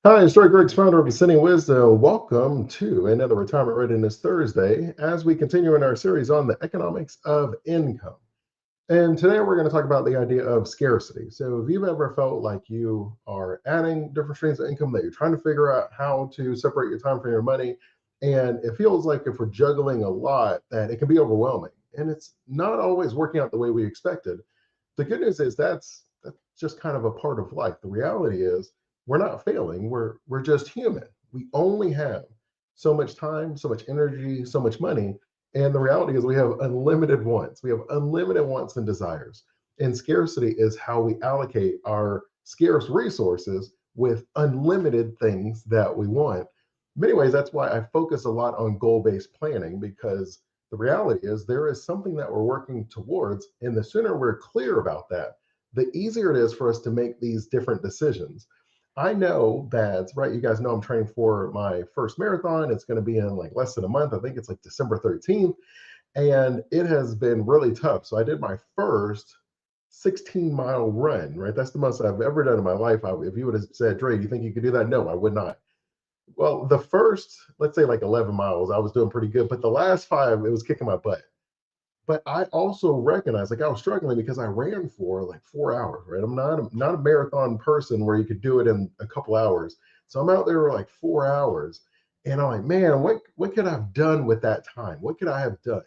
Hi, it's Dre Griggs, founder of Ascending Wisdom. Welcome to another Retirement Readiness Thursday as we continue in our series on the economics of income. And today we're going to talk about the idea of scarcity. So, if you've ever felt like you are adding different streams of income, that you're trying to figure out how to separate your time from your money, and it feels like if we're juggling a lot, that it can be overwhelming and it's not always working out the way we expected. The good news is that's just kind of a part of life. The reality is we're not failing. We're just human. We only have so much time, so much energy, so much money. And the reality is we have unlimited wants. We have unlimited wants and desires. And scarcity is how we allocate our scarce resources with unlimited things that we want. In many ways, that's why I focus a lot on goal-based planning, because the reality is there is something that we're working towards, and the sooner we're clear about that, the easier it is for us to make these different decisions. I know that, right? You guys know I'm training for my first marathon. It's going to be in like less than a month. I think it's like December 13th. And it has been really tough. So I did my first 16-mile run, right? That's the most I've ever done in my life. If you would have said, Dre, do you think you could do that? No, I would not. Well, the first, let's say like 11 miles, I was doing pretty good. But the last five, it was kicking my butt. But I also recognized, like, I was struggling because I ran for like 4 hours, right? I'm not a marathon person where you could do it in a couple hours. So I'm out there for like 4 hours, and I'm like, man, what could I have done with that time? What could I have done?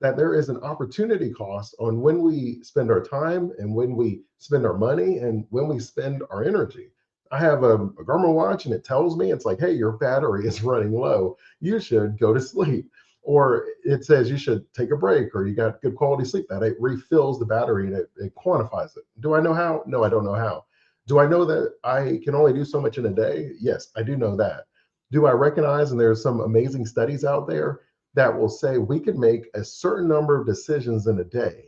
That there is an opportunity cost on when we spend our time and when we spend our money and when we spend our energy. I have a Garmin watch, and it tells me, it's like, hey, your battery is running low. You should go to sleep. Or it says you should take a break, or you got good quality sleep. That it refills the battery, and it quantifies it. Do I know how? No, I don't know how. Do I know that I can only do so much in a day? Yes, I do know that. Do I recognize, and there's some amazing studies out there that will say we can make a certain number of decisions in a day,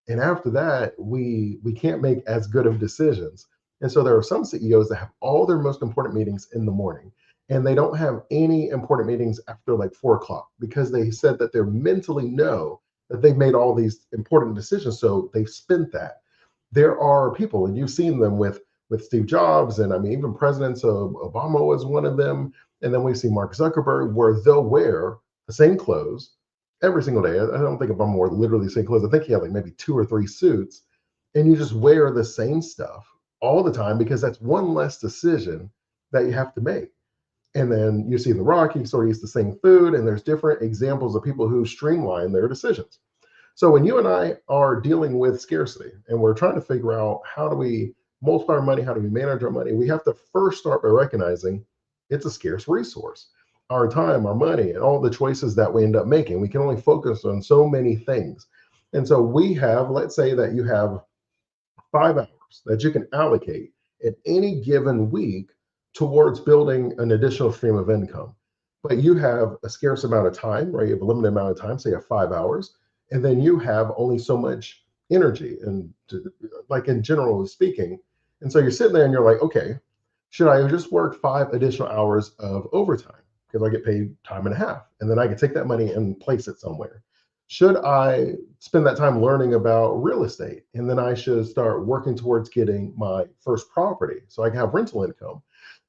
and after that we can't make as good of decisions. And so there are some CEOs that have all their most important meetings in the morning, and they don't have any important meetings after like 4 o'clock, because they said that they mentally know that they've made all these important decisions, so they've spent that. There are people, and you've seen them with Steve Jobs, and I mean even presidents of Obama was one of them, and then we see Mark Zuckerberg, where they'll wear the same clothes every single day. I don't think Obama wore literally the same clothes. I think he had like maybe two or three suits, and you just wear the same stuff all the time because that's one less decision that you have to make. And then you see The Rock, he sort of eats the same food, and there's different examples of people who streamline their decisions. So when you and I are dealing with scarcity and we're trying to figure out how do we multiply our money, how do we manage our money, we have to first start by recognizing it's a scarce resource. Our time, our money, and all the choices that we end up making, we can only focus on so many things. And so we have, let's say that you have 5 hours that you can allocate in any given week towards building an additional stream of income. But you have a scarce amount of time, right? You have a limited amount of time, say you have 5 hours, and then you have only so much energy, and like in general speaking. And so you're sitting there and you're like, okay, should I just work 5 additional hours of overtime? Because I get paid time and a half, and then I can take that money and place it somewhere. Should I spend that time learning about real estate, and then I should start working towards getting my first property so I can have rental income?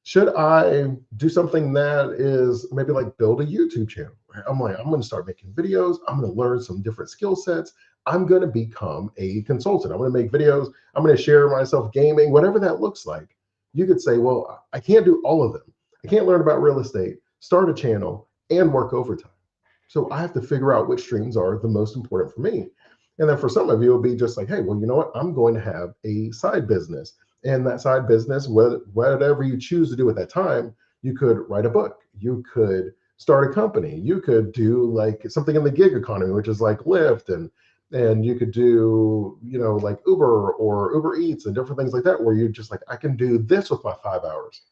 Should I do something that is maybe like build a YouTube channel? Right? I'm like, I'm going to start making videos. I'm going to learn some different skill sets. I'm going to become a consultant. I'm going to make videos. I'm going to share myself gaming, whatever that looks like. You could say, well, I can't do all of them. I can't learn about real estate, start a channel, and work overtime. So I have to figure out which streams are the most important for me. And then for some of you, it'll be just like, hey, well, you know what? I'm going to have a side business. And that side business, whatever you choose to do at that time, you could write a book, you could start a company, you could do like something in the gig economy, which is like Lyft, and you could do, like Uber or Uber Eats and different things like that, where you're just like, I can do this with my 5 hours.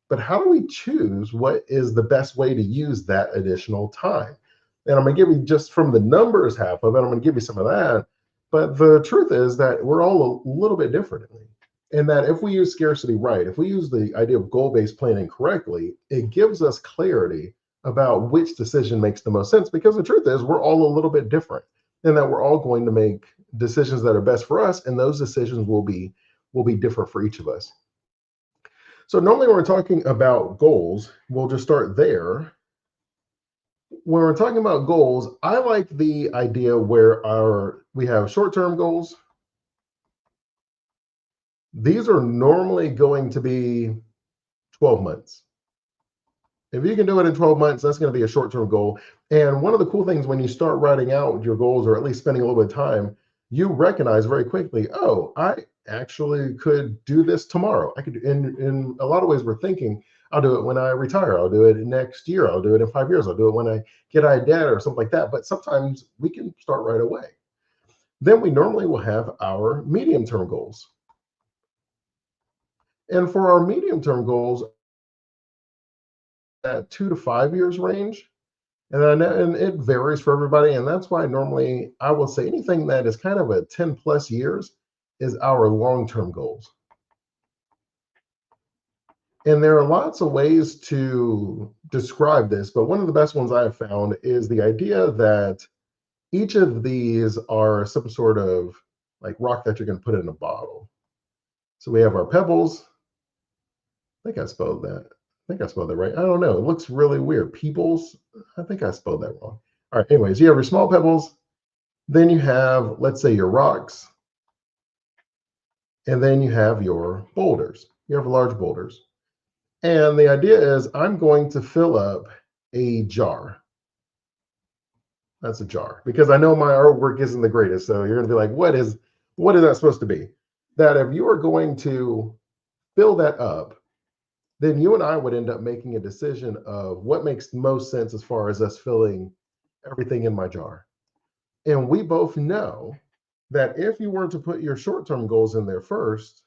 But how do we choose what is the best way to use that additional time? And I'm going to give you, just from the numbers half of it, I'm going to give you some of that. But the truth is that we're all a little bit differently. And that if we use scarcity right, if we use the idea of goal-based planning correctly, it gives us clarity about which decision makes the most sense. Because the truth is, we're all a little bit different, and that we're all going to make decisions that are best for us, and those decisions will be different for each of us. So normally when we're talking about goals, we'll just start there. When we're talking about goals, I like the idea where we have short-term goals. These are normally going to be 12 months. If you can do it in 12 months, that's going to be a short-term goal. And one of the cool things when you start writing out your goals, or at least spending a little bit of time, you recognize very quickly, oh, I actually could do this tomorrow. I could, in a lot of ways, we're thinking, I'll do it when I retire. I'll do it next year. I'll do it in 5 years. I'll do it when I get out of debt or something like that. But sometimes we can start right away. Then we normally will have our medium-term goals. And for our medium-term goals, at 2 to 5 years range. And it varies for everybody. And that's why normally I will say anything that is kind of a 10 plus years is our long-term goals. And there are lots of ways to describe this, but one of the best ones I have found is the idea that each of these are some sort of like rock that you're going to put in a bottle. So we have our pebbles. I think I spelled that. I think I spelled that right. I don't know. It looks really weird. Peoples. I think I spelled that wrong. All right. Anyways, you have your small pebbles. Then you have, let's say, your rocks. And then you have your boulders. You have large boulders. And the idea is I'm going to fill up a jar. That's a jar. Because I know my artwork isn't the greatest. So you're going to be like, what is that supposed to be? That if you are going to fill that up, then you and I would end up making a decision of what makes most sense as far as us filling everything in my jar. And we both know that if you were to put your short-term goals in there first,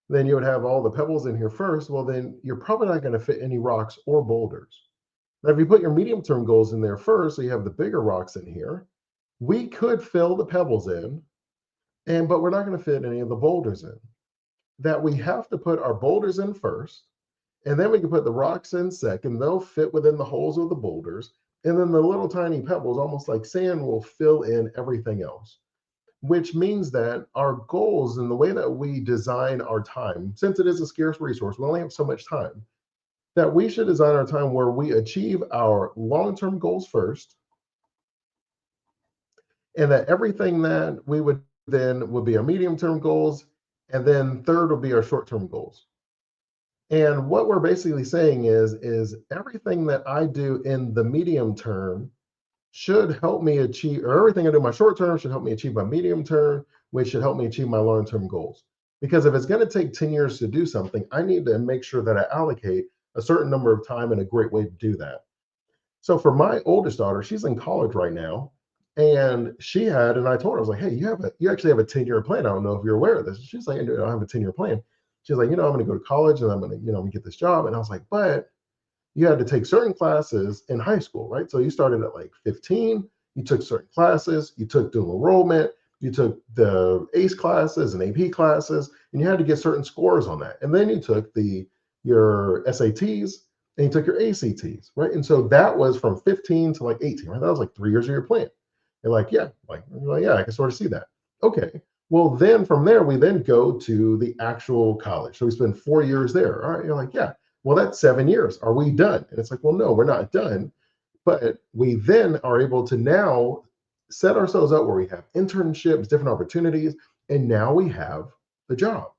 then you would have all the pebbles in here first. Well, then you're probably not going to fit any rocks or boulders. Now, if you put your medium-term goals in there first, so you have the bigger rocks in here, we could fill the pebbles in, but we're not going to fit any of the boulders in. That we have to put our boulders in first, and then we can put the rocks in second. They'll fit within the holes of the boulders. And then the little tiny pebbles, almost like sand, will fill in everything else, which means that our goals and the way that we design our time, since it is a scarce resource, we only have so much time, that we should design our time where we achieve our long-term goals first, and that everything that we would then would be our medium-term goals, and then third will be our short-term goals. And what we're basically saying is everything that I do in the medium term should help me achieve, or everything I do in my short term should help me achieve my medium term, which should help me achieve my long term goals. Because if it's going to take 10 years to do something, I need to make sure that I allocate a certain number of time and a great way to do that. So for my oldest daughter, she's in college right now. And and I told her, I was like, hey, you actually have a 10-year plan. I don't know if you're aware of this. She's like, I don't have a 10-year plan. She's like, I'm going to go to college and I'm going to, get this job. And I was like, but you had to take certain classes in high school, right? So you started at like 15, you took certain classes, you took dual enrollment, you took the ACE classes and AP classes, and you had to get certain scores on that. And then you took your SATs and you took your ACTs, right? And so that was from 15 to like 18, right? That was like 3 years of your plan. They're like, yeah, yeah, I can sort of see that. Okay. Well, then from there, we then go to the actual college. So we spend 4 years there. All right. You're like, yeah, well, that's 7 years. Are we done? And it's like, well, no, we're not done. But we then are able to now set ourselves up where we have internships, different opportunities, and now we have the job.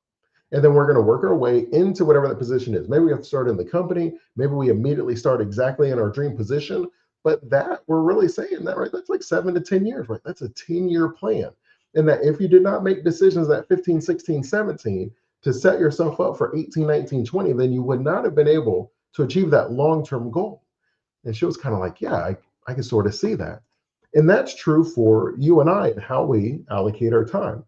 And then we're going to work our way into whatever that position is. Maybe we have to start in the company. Maybe we immediately start exactly in our dream position. But that we're really saying that, right? That's like 7 to 10 years, right? That's a 10-year plan. And that if you did not make decisions at 15, 16, 17 to set yourself up for 18, 19, 20, then you would not have been able to achieve that long-term goal. And she was kind of like, yeah, I can sort of see that. And that's true for you and I and how we allocate our time.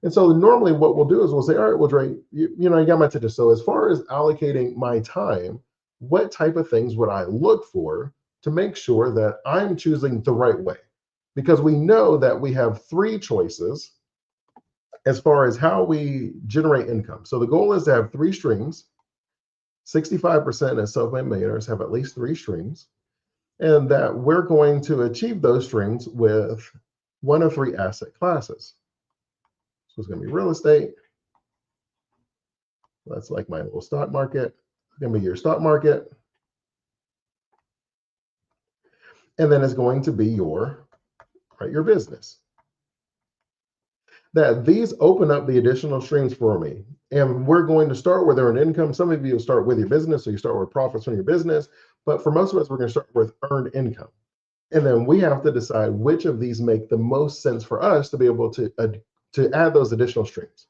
And so normally what we'll do is we'll say, all right, well, Dre, you got my attention. So as far as allocating my time, what type of things would I look for to make sure that I'm choosing the right way? Because we know that we have three choices as far as how we generate income. So the goal is to have three streams. 65% of self-made millionaires have at least three streams, and that we're going to achieve those streams with one of three asset classes. So it's going to be real estate, That's like my little stock market. It's going to be your stock market. And then it's going to be your, right, your business. That these open up the additional streams for me. And we're going to start with earned income. Some of you will start with your business, so you start with profits from your business. But for most of us, we're going to start with earned income. And then we have to decide which of these make the most sense for us to be able to add those additional streams.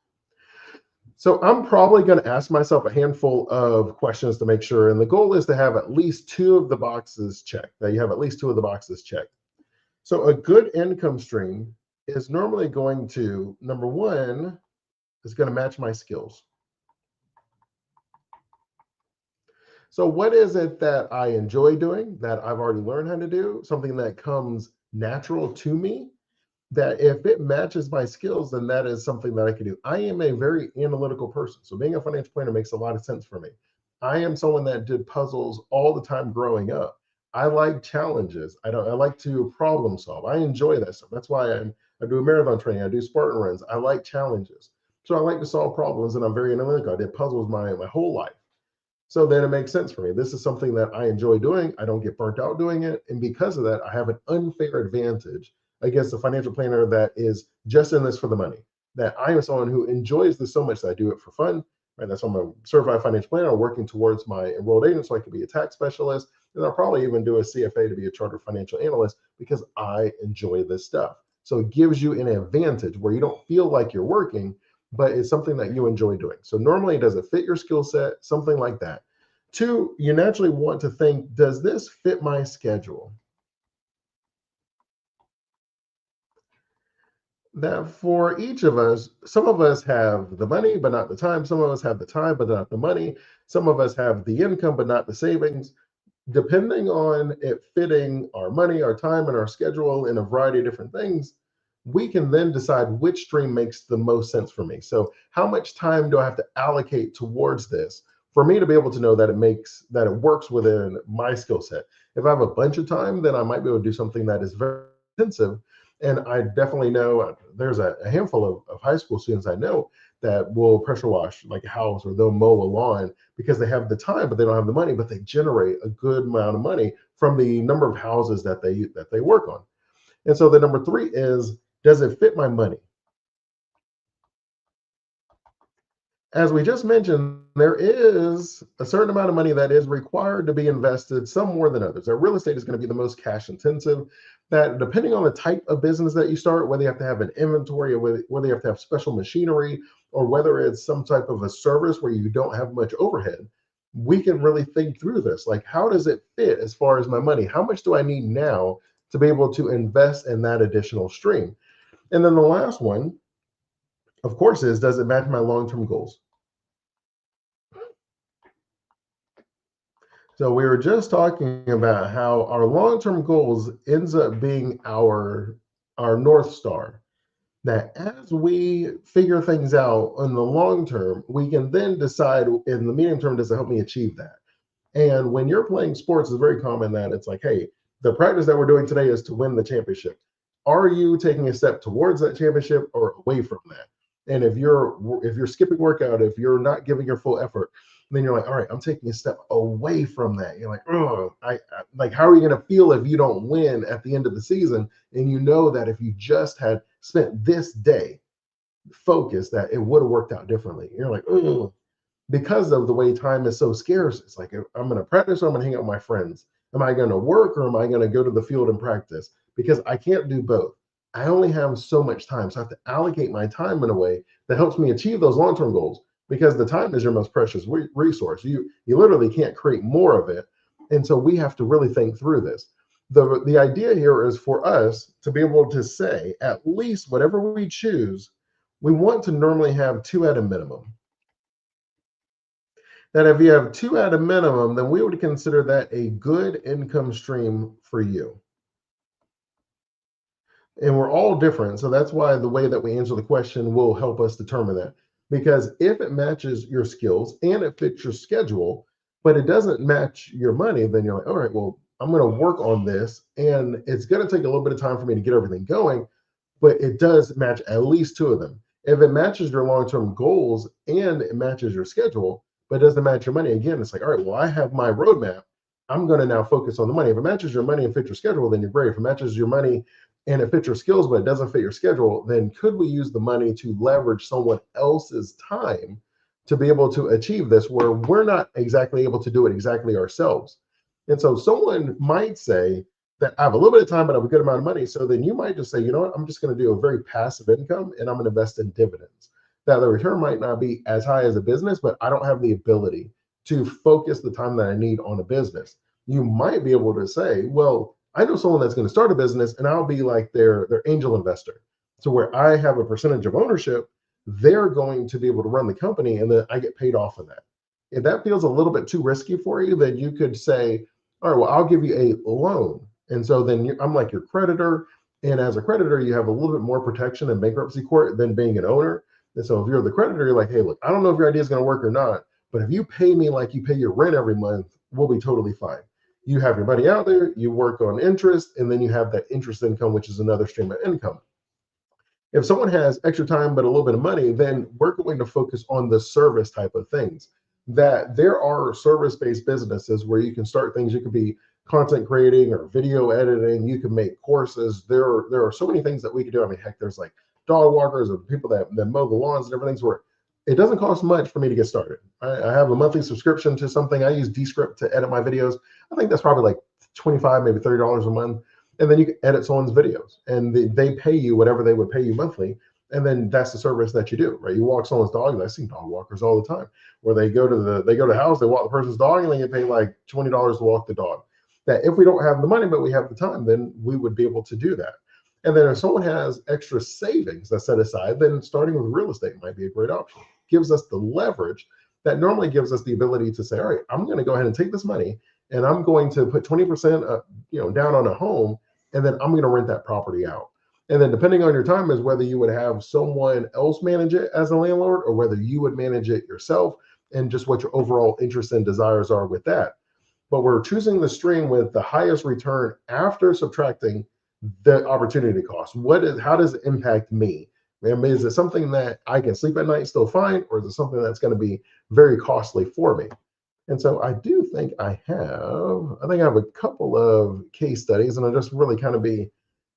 So I'm probably going to ask myself a handful of questions to make sure. And the goal is to have at least two of the boxes checked, that you have at least two of the boxes checked. So a good income stream is normally going to, number one, is going to match my skills. So what is it that I enjoy doing, that I've already learned how to do, something that comes natural to me, that if it matches my skills, then that is something that I can do. I am a very analytical person. So being a financial planner makes a lot of sense for me. I am someone that did puzzles all the time growing up. I like challenges. I like to problem solve. I enjoy that stuff. That's why I do marathon training. I do Spartan runs. I like challenges. So I like to solve problems, and I'm very analytical. I did puzzles my whole life. So then it makes sense for me. This is something that I enjoy doing. I don't get burnt out doing it. And because of that, I have an unfair advantage against a financial planner that is just in this for the money. That I am someone who enjoys this so much that I do it for fun. Right? That's why I'm a certified financial planner. I'm working towards my enrolled agent so I can be a tax specialist. And I'll probably even do a CFA to be a chartered financial analyst because I enjoy this stuff. So it gives you an advantage where you don't feel like you're working, but it's something that you enjoy doing. So normally, does it fit your skill set? Something like that. Two, you naturally want to think, does this fit my schedule? That for each of us, some of us have the money, but not the time. Some of us have the time, but not the money. Some of us have the income, but not the savings. Depending on it fitting our money, our time, and our schedule in a variety of different things, we can then decide which stream makes the most sense for me. So, how much time do I have to allocate towards this for me to be able to know that it works within my skill set? If I have a bunch of time, then I might be able to do something that is very intensive. And I definitely know there's a handful of high school students I know that will pressure wash like a house, or they'll mow a lawn because they have the time, but they don't have the money, but they generate a good amount of money from the number of houses that they work on. And so the number three is, does it fit my money? As we just mentioned, there is a certain amount of money that is required to be invested, some more than others. That real estate is going to be the most cash intensive. That depending on the type of business that you start, whether you have to have an inventory, or whether you have to have special machinery, or whether it's some type of a service where you don't have much overhead, we can really think through this. Like, how does it fit as far as my money? How much do I need now to be able to invest in that additional stream? And then the last one, of course, is, does it match my long-term goals? So we were just talking about how our long-term goals ends up being our North Star. That as we figure things out in the long term, we can then decide in the medium term, does it help me achieve that? And when you're playing sports, it's very common that it's like, hey, the practice that we're doing today is to win the championship. Are you taking a step towards that championship or away from that? And if you're skipping workout, if you're not giving your full effort, then you're like, all right, I'm taking a step away from that. You're like, oh, like, how are you going to feel if you don't win at the end of the season? And you know that if you just had spent this day focused, that it would have worked out differently. You're like, oh, because of the way time is so scarce. It's like, I'm going to practice or I'm going to hang out with my friends. Am I going to work or am I going to go to the field and practice? Because I can't do both. I only have so much time. So I have to allocate my time in a way that helps me achieve those long-term goals, because the time is your most precious resource. You literally can't create more of it. And so we have to really think through this. The idea here is for us to be able to say, at least whatever we choose, we want to normally have two at a minimum. That if you have two at a minimum, then we would consider that a good income stream for you. And we're all different. So that's why the way that we answer the question will help us determine that. Because if it matches your skills and it fits your schedule, but it doesn't match your money, then you're like, all right, well, I'm going to work on this. And it's going to take a little bit of time for me to get everything going, but it does match at least two of them. If it matches your long-term goals and it matches your schedule, but it doesn't match your money, again, it's like, all right, well, I have my roadmap. I'm going to now focus on the money. If it matches your money and fits your schedule, then you're great. If it matches your money and it fits your skills, but it doesn't fit your schedule, then could we use the money to leverage someone else's time to be able to achieve this where we're not exactly able to do it exactly ourselves? And so someone might say that I have a little bit of time, but I have a good amount of money. So then you might just say, you know what, I'm just going to do a very passive income and I'm going to invest in dividends. Now, the return might not be as high as a business, but I don't have the ability to focus the time that I need on a business. You might be able to say, well, I know someone that's going to start a business and I'll be like their angel investor. So where I have a percentage of ownership, they're going to be able to run the company and then I get paid off of that. If that feels a little bit too risky for you, then you could say, all right, well, I'll give you a loan. And so then I'm like your creditor. And as a creditor, you have a little bit more protection in bankruptcy court than being an owner. And so if you're the creditor, you're like, hey, look, I don't know if your idea is going to work or not, but if you pay me like you pay your rent every month, we'll be totally fine. You have your money out there, you work on interest, and then you have that interest income, which is another stream of income. If someone has extra time but a little bit of money, then we're going to focus on the service type of things. That there are service-based businesses where you can start things. You could be content creating or video editing. You can make courses. There are so many things that we could do. I mean, heck, there's like dog walkers and people that mow the lawns and everything. Where it doesn't cost much for me to get started. I have a monthly subscription to something. I use Descript to edit my videos. I think that's probably like 25, maybe $30 a month. And then you can edit someone's videos and they pay you whatever they would pay you monthly. And then that's the service that you do, right? You walk someone's dog, and I see dog walkers all the time where they go to the house, they walk the person's dog, and they get paid like $20 to walk the dog. That if we don't have the money, but we have the time, then we would be able to do that. And then if someone has extra savings that's set aside, then starting with real estate might be a great option. Gives us the leverage that normally gives us the ability to say, all right, I'm going to go ahead and take this money and I'm going to put 20% down on a home, and then I'm going to rent that property out. And then depending on your time is whether you would have someone else manage it as a landlord or whether you would manage it yourself, and just what your overall interests and desires are with that. But we're choosing the stream with the highest return after subtracting the opportunity cost. How does it impact me? Is it something that I can sleep at night still fine, or is it something that's going to be very costly for me? And so I do think I have a couple of case studies, and it'll just really kind of be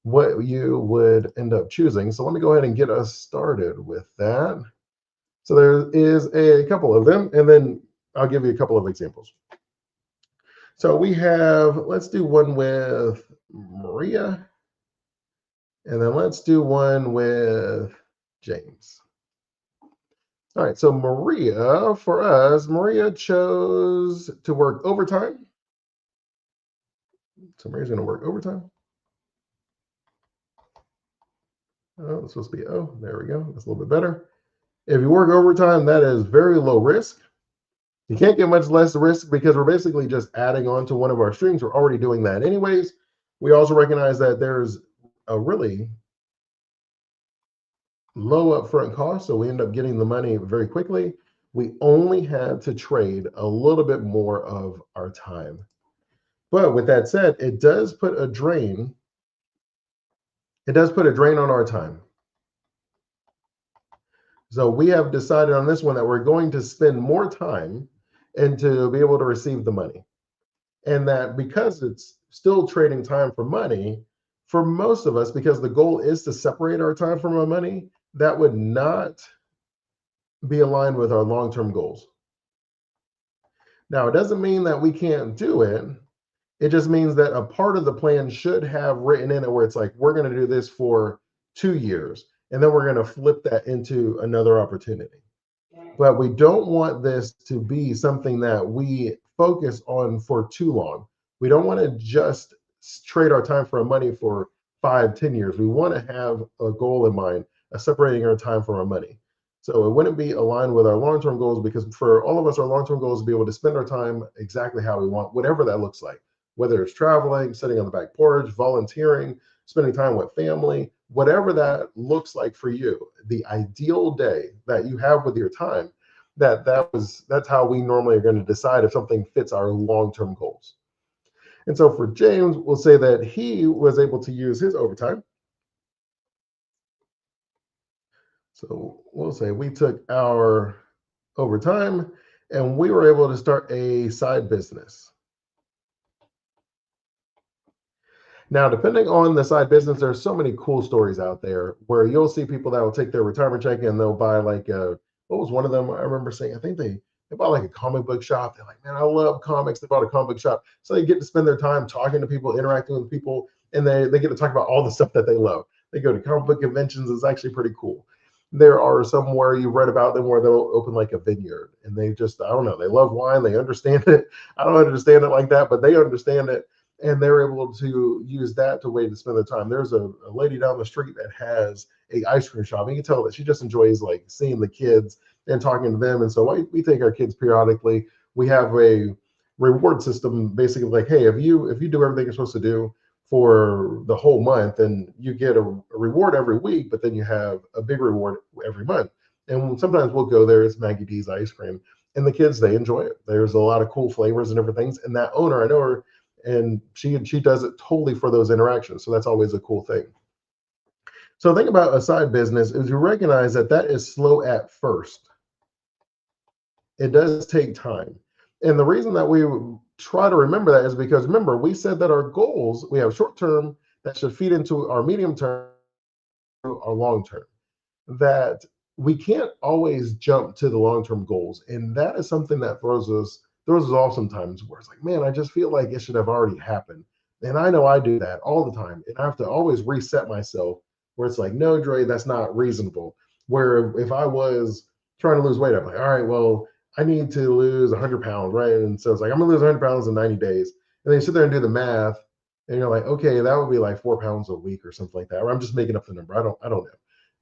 what you would end up choosing. So let me go ahead and get us started with that. So there is a couple of them, and then I'll give you a couple of examples. So let's do one with Maria, and then let's do one with James. All right, so Maria chose to work overtime. So Maria's going to work overtime. Oh, it's supposed to be there we go. That's a little bit better. If you work overtime, that is very low risk. You can't get much less risk because we're basically just adding on to one of our streams. We're already doing that anyways. We also recognize that there's a really low upfront cost, so we end up getting the money very quickly. We only had to trade a little bit more of our time. But with that said, it does put a drain. It does put a drain on our time. So we have decided on this one that we're going to spend more time and to be able to receive the money. And that because it's still trading time for money, for most of us, because the goal is to separate our time from our money, that would not be aligned with our long-term goals. Now, it doesn't mean that we can't do it. It just means that a part of the plan should have written in it where it's like, we're going to do this for 2 years, and then we're going to flip that into another opportunity. But we don't want this to be something that we focus on for too long. We don't want to just trade our time for our money for 5-10 years. We want to have a goal in mind of separating our time from our money. So it wouldn't be aligned with our long-term goals, because for all of us, our long-term goal is to be able to spend our time exactly how we want, whatever that looks like, whether it's traveling, sitting on the back porch, volunteering, spending time with family, whatever that looks like for you, the ideal day that you have with your time, that's how we normally are going to decide if something fits our long-term goals. And so for James, we'll say that he was able to use his overtime. So we'll say we took our overtime and we were able to start a side business. Now, depending on the side business, there's so many cool stories out there where you'll see people that will take their retirement check and they'll buy like what was one of them? I remember saying, I think they bought like a comic book shop. They're like, man, I love comics. They bought a comic book shop. So they get to spend their time talking to people, interacting with people, and they get to talk about all the stuff that they love. They go to comic book conventions. It's actually pretty cool. There are some where you read about them where they'll open like a vineyard and they just, I don't know, they love wine, they understand it. I don't understand it like that, but they understand it, and they're able to use that to way to spend their time. There's a lady down the street that has a ice cream shop. You can tell that she just enjoys like seeing the kids and talking to them. And so we take our kids periodically. We have a reward system, basically like, hey, if you do everything you're supposed to do for the whole month, and you get a reward every week, but then you have a big reward every month. And sometimes we'll go there. It's Maggie D's ice cream, and the kids, they enjoy it. There's a lot of cool flavors and different things. And that owner, I know her, and she does it totally for those interactions. So that's always a cool thing. So think about a side business is you recognize that that is slow at first. It does take time. And the reason that we try to remember that is because remember, we said that our goals, we have short term that should feed into our medium term, our long term. That we can't always jump to the long term goals. And that is something that throws us off sometimes where it's like, man, I just feel like it should have already happened. And I know I do that all the time. And I have to always reset myself where it's like, no, Dre, that's not reasonable. Where if I was trying to lose weight, I'm like, all right, well, I need to lose 100 pounds, right? And so it's like, I'm gonna lose 100 pounds in 90 days. And then you sit there and do the math, and you're like, okay, that would be like 4 pounds a week or something like that. Or I'm just making up the number. I don't know.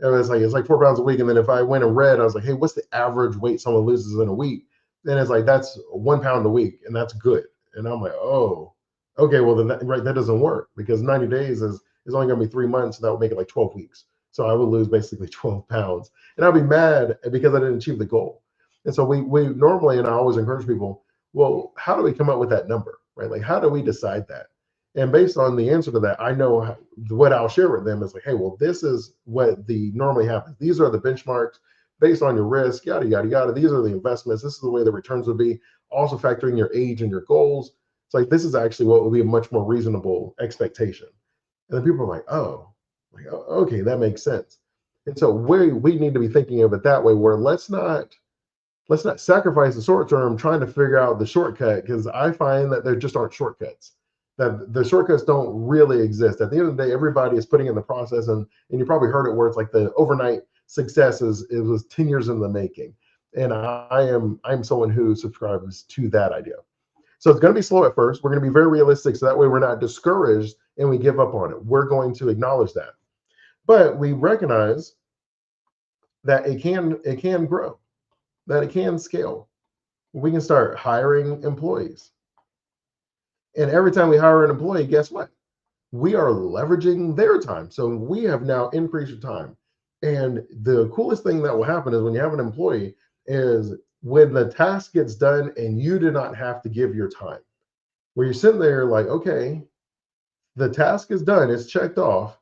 And it's like 4 pounds a week. And then if I went and read, I was like, hey, what's the average weight someone loses in a week? Then it's like that's 1 pound a week, and that's good. And I'm like, oh, okay, well then that doesn't work because 90 days is only gonna be 3 months, so that would make it like 12 weeks. So I would lose basically 12 pounds. And I'd be mad because I didn't achieve the goal. And so we normally, and I always encourage people, well, how do we come up with that number? Right? Like how do we decide that? And based on the answer to that, I know what I'll share with them is like, hey, well, this is what the normally happens. These are the benchmarks based on your risk, yada, yada, yada. These are the investments. This is the way the returns would be. Also factoring your age and your goals. It's like, this is actually what would be a much more reasonable expectation. And then people are like, oh, okay, that makes sense. And so we need to be thinking of it that way, where let's not sacrifice the short term trying to figure out the shortcut, because I find that there just aren't shortcuts. That the shortcuts don't really exist. At the end of the day, everybody is putting in the process, and you probably heard it where it's like the overnight success it was 10 years in the making. And I'm someone who subscribes to that idea. So it's going to be slow at first. We're going to be very realistic, so that way we're not discouraged and we give up on it. We're going to acknowledge that, but we recognize that it can grow, that it can scale. We can start hiring employees, and every time we hire an employee, guess what? We are leveraging their time. So we have now increased your time. And the coolest thing that will happen is when you have an employee is when the task gets done and you do not have to give your time, where you're sitting there like, okay, the task is done, it's checked off.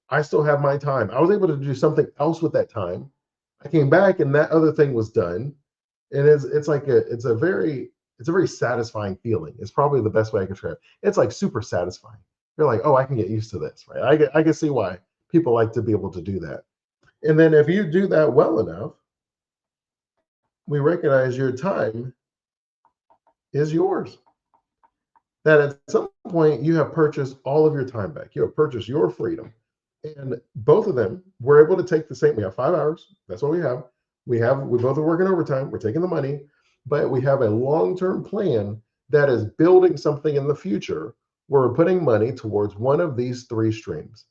I still have my time. I was able to do something else with that time. I came back and that other thing was done. And it's a very satisfying feeling. It's probably the best way I can describe it. It's like super satisfying. You're like, oh, I can get used to this, right? I can see why people like to be able to do that. And then if you do that well enough, we recognize your time is yours. That at some point you have purchased all of your time back. You have purchased your freedom. And both of them, we're able to take the same. We have 5 hours. That's what we have. We both are working overtime. We're taking the money, but we have a long-term plan that is building something in the future where we're putting money towards one of these three streams.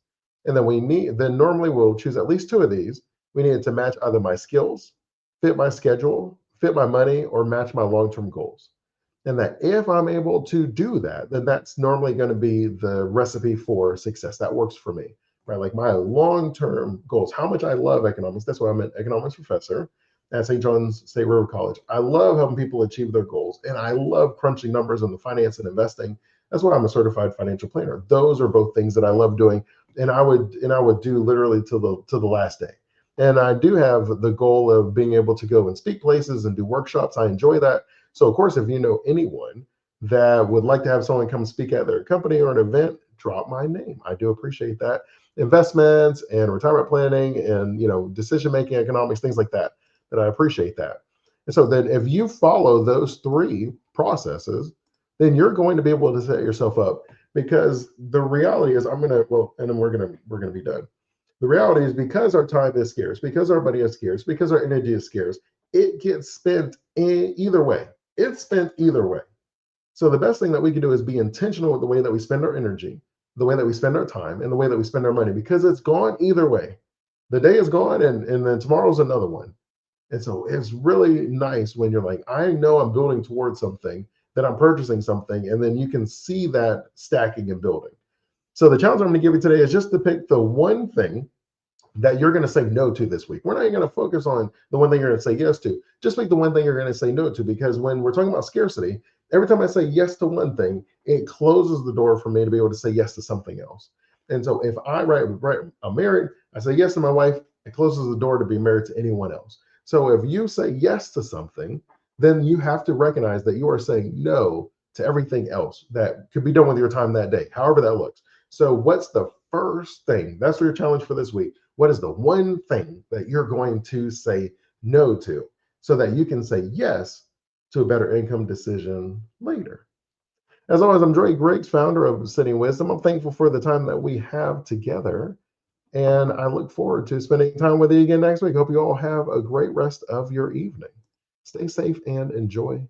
And then normally we'll choose at least two of these. We need it to match either my skills, fit my schedule, fit my money, or match my long-term goals. And that if I'm able to do that, then that's normally going to be the recipe for success. That works for me, right? Like my long-term goals, how much I love economics. That's why I'm an economics professor at St. John's State River College. I love helping people achieve their goals, and I love crunching numbers on the finance and investing. That's why I'm a certified financial planner. Those are both things that I love doing, and I would do literally to the last day. And I do have the goal of being able to go and speak places and do workshops. I enjoy that. So, of course, if you know anyone that would like to have someone come speak at their company or an event, drop my name. I do appreciate that. Investments and retirement planning and decision making, economics, things like that. That I appreciate that. And so then, if you follow those three processes, then you're going to be able to set yourself up. Because the reality is, and then we're gonna be done. The reality is, because our time is scarce, because our money is scarce, because our energy is scarce, it gets spent either way. It's spent either way. So the best thing that we can do is be intentional with the way that we spend our energy, the way that we spend our time, and the way that we spend our money, because it's gone either way. The day is gone, and then tomorrow's another one. And so it's really nice when you're like, I know I'm building towards something, that I'm purchasing something, and then you can see that stacking and building. So the challenge I'm going to give you today is just to pick the one thing that you're going to say no to this week. We're not going to focus on the one thing you're going to say yes to. Just pick the one thing you're going to say no to, because when we're talking about scarcity, every time I say yes to one thing, it closes the door for me to be able to say yes to something else. And so if I'm married, I say yes to my wife, it closes the door to be married to anyone else. So if you say yes to something, then you have to recognize that you are saying no to everything else that could be done with your time that day, however that looks. So what's the first thing? That's your challenge for this week. What is the one thing that you're going to say no to, so that you can say yes to a better income decision later? As always, I'm Dre Griggs, founder of Sitting Wisdom. I'm thankful for the time that we have together, and I look forward to spending time with you again next week. Hope you all have a great rest of your evening. Stay safe and enjoy life.